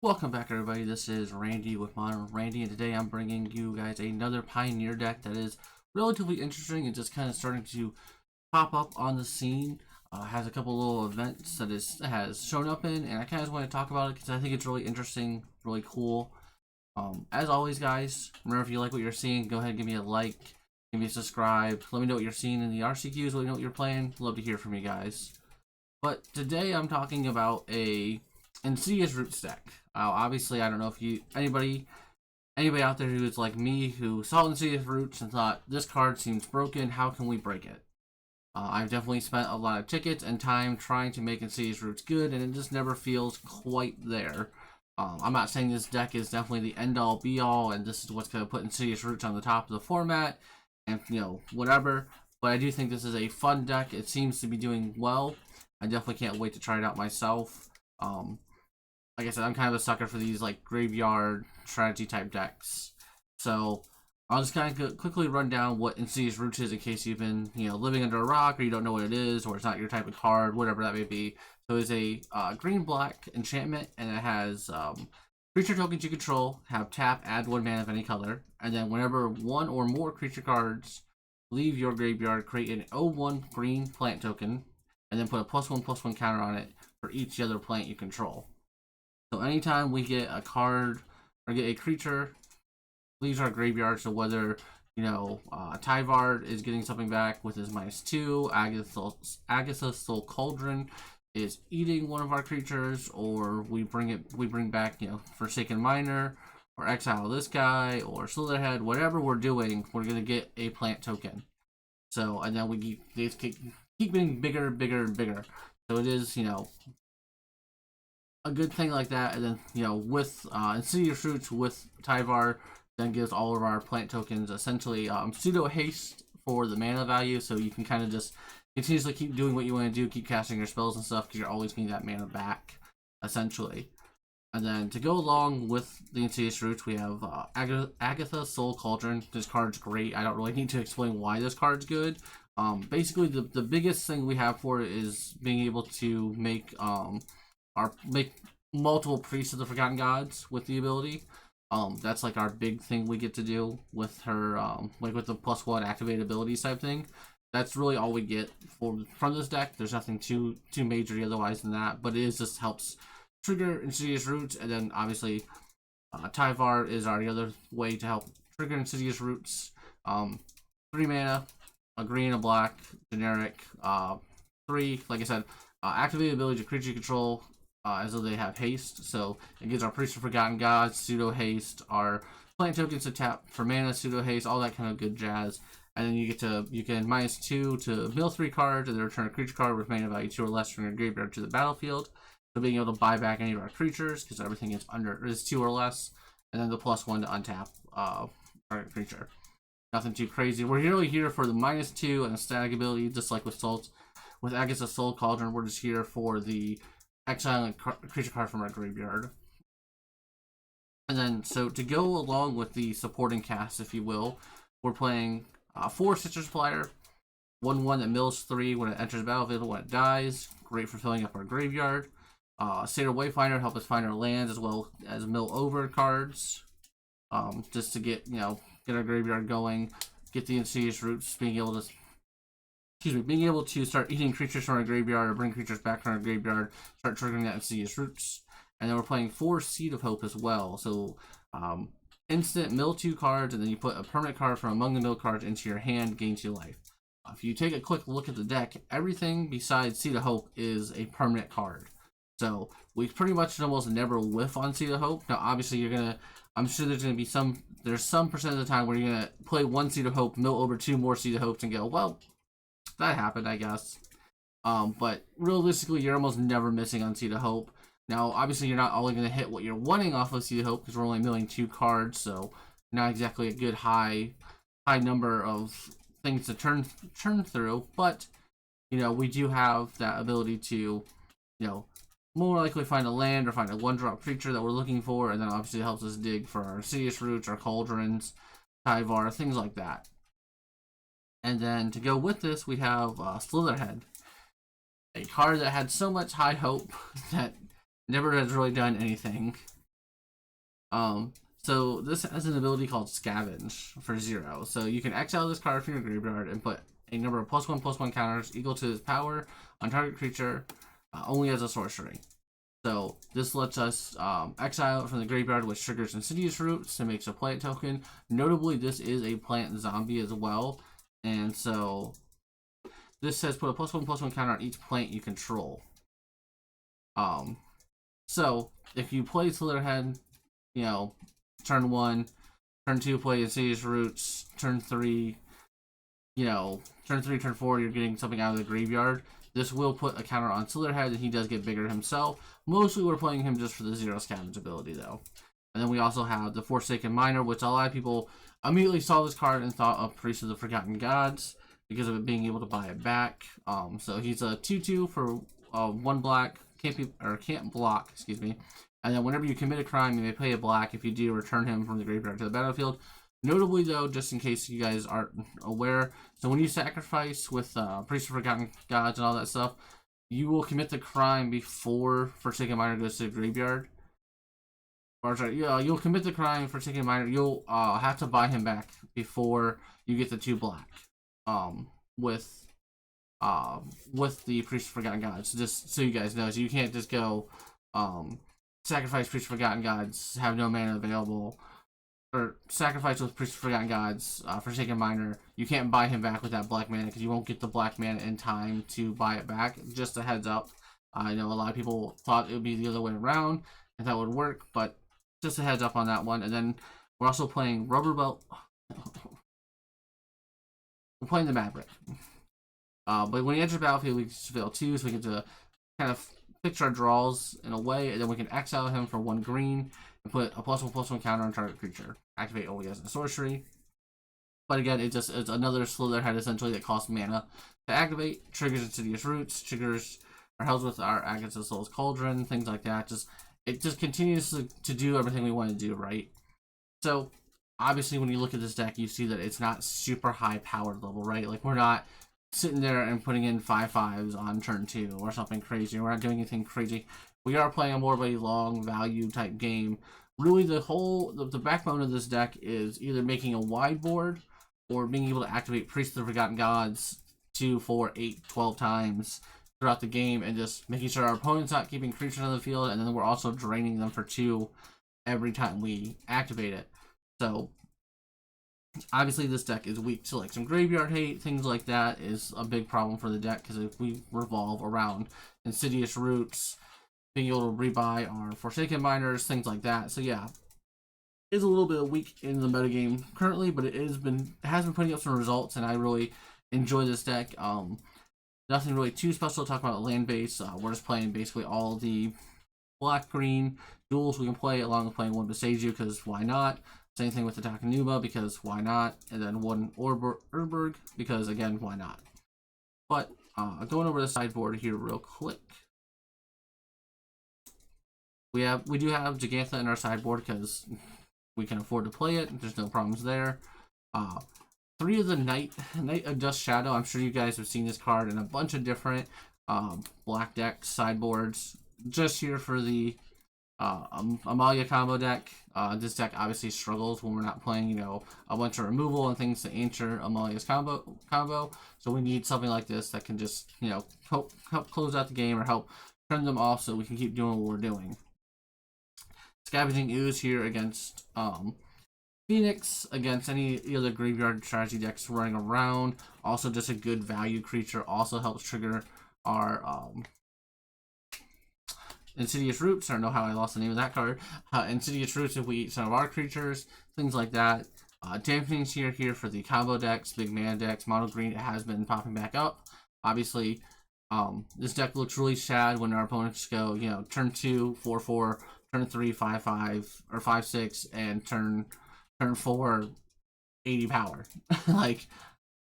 Welcome back, everybody. This is Randy with Modern Randy, and today I'm bringing you guys another Pioneer deck that is relatively interesting and just kind of starting to pop up on the scene. Has a couple little events that has shown up in, and I kind of want to talk about it because I think it's really interesting, really cool. As always, guys, remember if you like what you're seeing, go ahead and give me a like, give me a subscribe. Let me know what you're seeing in the RCQs. Let me know what you're playing. Love to hear from you guys. But today I'm talking about a Insidious Roots deck. Obviously, I don't know if anybody out there who is like me who saw Insidious Roots and thought this card seems broken. How can we break it? I've definitely spent a lot of tickets and time trying to make Insidious Roots good, and it just never feels quite there. I'm not saying this deck is definitely the end all be all, and this is what's going to put Insidious Roots on the top of the format, and whatever. But I do think this is a fun deck. It seems to be doing well. I definitely can't wait to try it out myself. Like I said, I'm kind of a sucker for these like graveyard strategy type decks. So I'll just kind of quickly run down what Insidious Roots is in case you've been, living under a rock or you don't know what it is or it's not your type of card, whatever that may be. So it's a green-black enchantment, and it has creature tokens you control have tap, add 1 mana of any color, and then whenever one or more creature cards leave your graveyard, create an 0/1 green plant token, and then put a +1/+1 counter on it for each other plant you control. So anytime we get a card or get a creature leaves our graveyard, so whether Tyvard is getting something back with his -2, Agatha's Soul Cauldron is eating one of our creatures, or we bring back Forsaken Miner, or exile this guy, or Slitherhead, whatever we're doing, we're gonna get a plant token. So and then we keep getting bigger, bigger, and bigger. So it is a good thing like that, and then with Insidious Roots with Tyvar then gives all of our plant tokens essentially pseudo haste for the mana value, so you can kind of just continuously keep doing what you want to do, keep casting your spells and stuff because you're always getting that mana back essentially. And then to go along with the Insidious Roots, we have Agatha's Soul Cauldron. This card's great. I don't really need to explain why this card's good. Basically the biggest thing we have for it is being able to make multiple priests of the Forgotten Gods with the ability. That's like our big thing we get to do with her, like with the +1 activated abilities type thing. That's really all we get from this deck. There's nothing too major otherwise than that, but it just helps trigger Insidious Roots, and then obviously Tyvar is our other way to help trigger Insidious Roots. 3 mana, a green, a black, generic, 3, like I said, activated ability to creature control, as though they have haste, so it gives our Priest of Forgotten Gods pseudo haste, our plant tokens to tap for mana, pseudo haste, all that kind of good jazz. And then you can -2 to mill 3 cards, and then return a creature card with mana value 2 or less from your graveyard to the battlefield. So being able to buy back any of our creatures because everything is 2 or less, and then the +1 to untap our creature. Nothing too crazy. We're really here for the -2 and the static ability, just like with Agatha's Soul Cauldron. We're just here for the exiling creature card from our graveyard. And then, so to go along with the supporting cast, if you will, we're playing 4 Citrus Supplier, 1/1 that mills 3 when it enters the battlefield when it dies. Great for filling up our graveyard. Satyr Wayfinder, help us find our lands as well as mill over cards. Just to get our graveyard going, get the Insidious Roots, being able to start eating creatures from our graveyard or bring creatures back from our graveyard, start triggering that Insidious Roots. And then we're playing 4 Seed of Hope as well. So instant mill 2 cards, and then you put a permanent card from among the mill cards into your hand, gain 2 life. If you take a quick look at the deck, everything besides Seed of Hope is a permanent card. So we pretty much almost never whiff on Seed of Hope. Now obviously I'm sure there's some percent of the time where you're gonna play 1 Seed of Hope, mill over 2 more Seed of Hopes and go, well, that happened, I guess. But realistically, you're almost never missing on Seed of Hope. Now, obviously, you're not only going to hit what you're wanting off of Seed of Hope because we're only milling 2 cards, so not exactly a good high number of things to turn through. But we do have that ability to more likely find a land or find a 1-drop creature that we're looking for, and then obviously it helps us dig for our Insidious Roots, our Cauldrons, Tyvar, things like that. And then to go with this, we have Slitherhead, a card that had so much high hope that never has really done anything. So this has an ability called Scavenge for 0. So you can exile this card from your graveyard and put a number of +1/+1 counters equal to its power on target creature, only as a sorcery. So this lets us exile it from the graveyard, which triggers Insidious Roots and makes a plant token. Notably, this is a plant zombie as well, and so this says put a +1/+1 counter on each plant you control. So if you play Slitherhead, you know, turn 1, turn 2 play Insidious Roots, turn 3, turn 3, turn 4, you're getting something out of the graveyard. This will put a counter on Slitherhead, and he does get bigger himself. Mostly we're playing him just for the 0 scavenge ability, though. And then we also have the Forsaken Miner, which a lot of people immediately saw this card and thought of Priest of the Forgotten Gods because of it being able to buy it back. So he's a 2/2 for 1 black, can't block, excuse me. And then whenever you commit a crime, you may pay a black. If you do, return him from the graveyard to the battlefield. Notably, though, just in case you guys aren't aware, so when you sacrifice with Priest of Forgotten Gods and all that stuff, you will commit the crime before Forsaken Miner goes to the graveyard. Or sorry, you'll commit the crime for Forsaken Miner. You'll have to buy him back before you get the 2 black. With the Priest of Forgotten Gods. Just so you guys know, so you can't just go sacrifice Priest of Forgotten Gods, have no mana available, or sacrifice with Priest of Forgotten Gods, Forsaken Miner. You can't buy him back with that black mana because you won't get the black mana in time to buy it back. Just a heads up. I know a lot of people thought it would be the other way around and that would work, but just a heads up on that one. And then we're also playing Rubber Belt. We're playing the Maverick. But when he enters the battlefield, we fail 2, so we get to kind of fix our draws in a way, and then we can exile him for 1 green and put a +1/+1 counter on target creature. Activate only as a sorcery. But again, it's another Slitherhead essentially that costs mana to activate, triggers Insidious Roots, triggers our Hells with our Against the Soul's Cauldron, things like that. It just continues to do everything we want to do, right? So obviously when you look at this deck, you see that it's not super high powered level, right? Like we're not sitting there and putting in 5/5s on turn 2 or something crazy. We're not doing anything crazy. We are playing a more of a long value type game. Really, the backbone of this deck is either making a wide board or being able to activate Priest of the Forgotten Gods 2, 4, 8, 12 times throughout the game, and just making sure our opponent's not keeping creatures on the field, and then we're also draining them for 2 every time we activate it. So obviously this deck is weak to like some graveyard hate, things like that is a big problem for the deck, because if we revolve around Insidious Roots, being able to rebuy our Forsaken Miners, things like that. So yeah, it's a little bit weak in the metagame currently, but it has been putting up some results, and I really enjoy this deck. Nothing really too special to talk about land base. We're just playing basically all the black-green duels we can play, along with playing 1 Beseiju, because why not? Same thing with the Takenuma, because why not? And then 1 Urberg, because again, why not? But going over the sideboard here real quick. We do have Jegantha in our sideboard because we can afford to play it. There's no problems there. 3 of the Knight of Dust Shadow. I'm sure you guys have seen this card in a bunch of different black deck sideboards. Just here for the Amalia combo deck. This deck obviously struggles when we're not playing, a bunch of removal and things to answer Amalia's combo. So we need something like this that can just, help close out the game or help turn them off so we can keep doing what we're doing. Scavenging Ooze here against Phoenix, against any other graveyard strategy decks running around. Also just a good value creature. Also helps trigger our Insidious Roots. I don't know how I lost the name of that card. Insidious Roots if we eat some of our creatures, things like that. Dampening's here for the combo decks, big mana decks, mono green. It has been popping back up. Obviously, this deck looks really sad when our opponents go, turn 2, 4/4, turn 3, 5/5, or 5/6, and turn 4, 80 power. Like,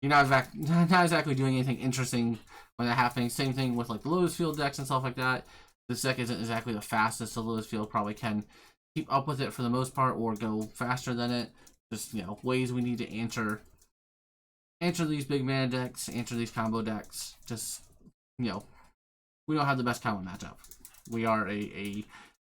you're not exactly doing anything interesting when that happens. Same thing with like the Lotus Field decks and stuff like that. This deck isn't exactly the fastest, so Lotus Field probably can keep up with it for the most part, or go faster than it. Just, ways we need to answer these big mana decks, answer these combo decks. Just, we don't have the best combo matchup. We are a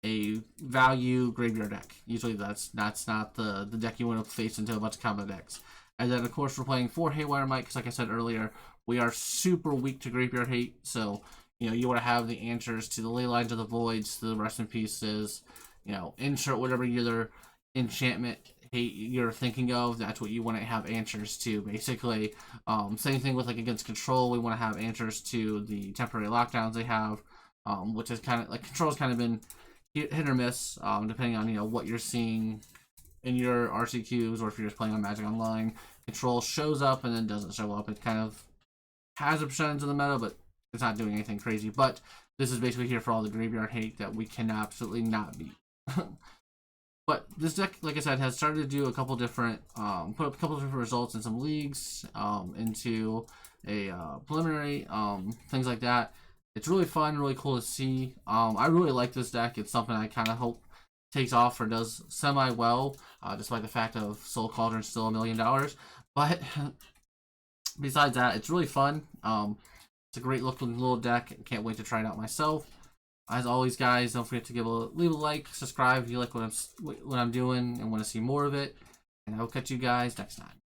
a value graveyard deck. Usually that's not the deck you want to face into a bunch of combo decks. And then of course we're playing 4 Haywire Mite, because like I said earlier, we are super weak to graveyard hate. So you want to have the answers to the Ley Lines of the Voids, to the Rest in Pieces. Insert whatever other enchantment hate you're thinking of. That's what you want to have answers to, basically. Same thing with against control. We want to have answers to the temporary lockdowns they have, which is kind of control's kind of been hit or miss, depending on what you're seeing in your RCQs, or if you're just playing on Magic Online. Control shows up and then doesn't show up. It kind of has a percentage of the meta, but it's not doing anything crazy. But this is basically here for all the graveyard hate that we can absolutely not beat. But this deck, like I said, has started to do a couple different, put up a couple different results in some leagues, into a preliminary, things like that. It's really fun, really cool to see. I really like this deck. It's something I kind of hope takes off or does semi well, despite the fact of Soul Cauldron still $1 million. But besides that, it's really fun. It's a great looking little deck. Can't wait to try it out myself. As always, guys, don't forget to leave a like, subscribe if you like what I'm doing and want to see more of it. And I will catch you guys next time.